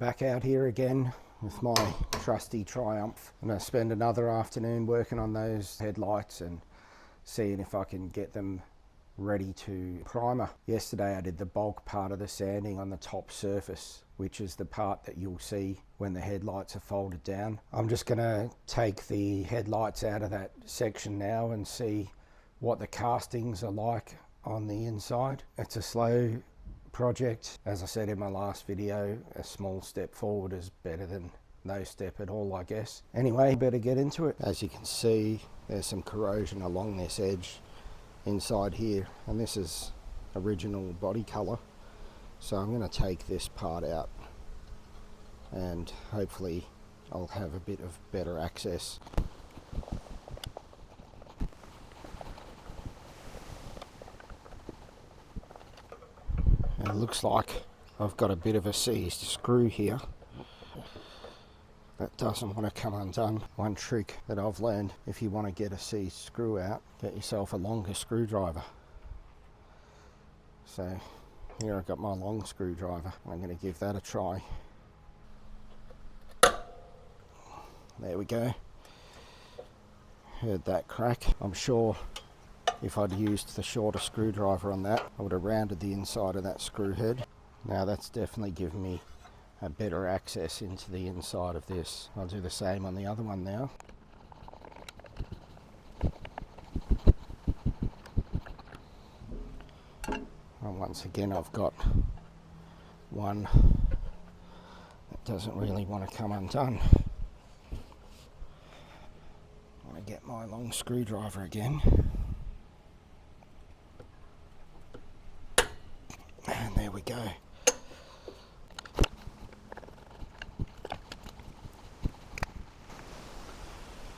back out here again with my trusty Triumph. I'm going to spend another afternoon working on those headlights and seeing if I can get them ready to primer. Yesterday I did the bulk part of the sanding on the top surface, which is the part that you'll see when the headlights are folded down. I'm just going to take the headlights out of that section now and see what the castings are like on the inside. It's a slow project. As I said in my last video, a small step forward is better than no step at all, I guess. Anyway, better get into it. As you can see, there's some corrosion along this edge inside here, and this is original body color, so I'm going to take this part out and hopefully I'll have a bit of better access. And it looks like I've got a bit of a seized screw here that doesn't want to come undone. One trick that I've learned, if you want to get a seized screw out, get yourself a longer screwdriver. So here I've got my long screwdriver. I'm going to give that a try. There we go. Heard that crack. I'm sure if I'd used the shorter screwdriver on that, I would have rounded the inside of that screw head. Now that's definitely given me a better access into the inside of this. I'll do the same on the other one now. And once again I've got one that doesn't really want to come undone. I want to get my long screwdriver again. And there we go.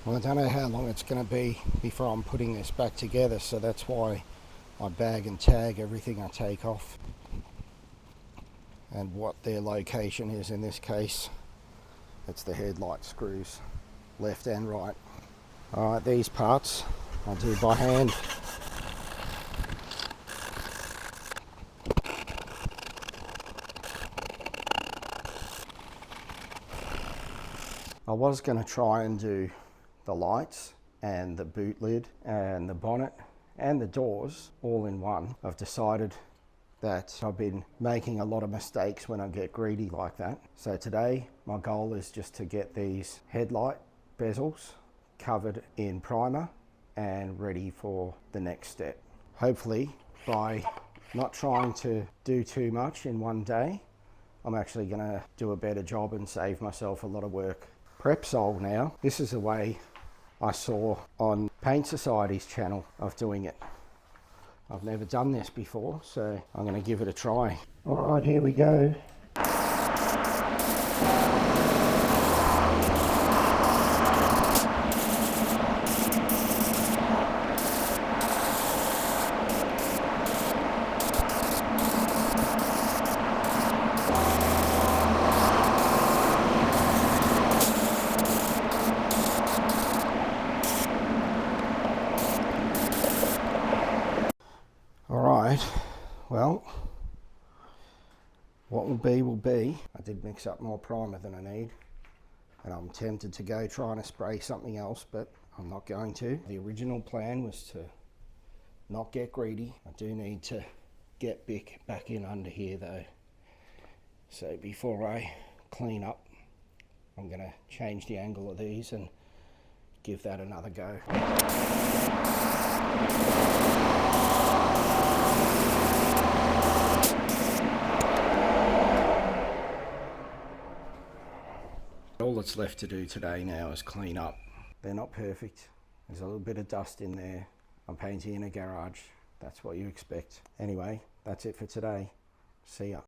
Well, I don't know how long it's going to be before I'm putting this back together, so that's why I bag and tag everything I take off and what their location is. In this case, it's the headlight screws, left and right. Alright, these parts I'll do by hand. I was going to try and do the lights and the boot lid and the bonnet and the doors all in one. I've decided that I've been making a lot of mistakes when I get greedy like that. So today my goal is just to get these headlight bezels covered in primer and ready for the next step. Hopefully, by not trying to do too much in one day, I'm actually going to do a better job and save myself a lot of work. Prep Sol now. This is the way I saw on Paint Society's channel of doing it. I've never done this before, so I'm going to give it a try. Alright, here we go. Well, what will be will be. I did mix up more primer than I need, and I'm tempted to go trying to spray something else, but I'm not going to. The original plan was to not get greedy. I do need to get back in under here though. So before I clean up, I'm going to change the angle of these and give that another go. All that's left to do today now is clean up. They're not perfect. There's a little bit of dust in there. I'm painting in a garage. That's what you expect. Anyway, that's it for today. See ya.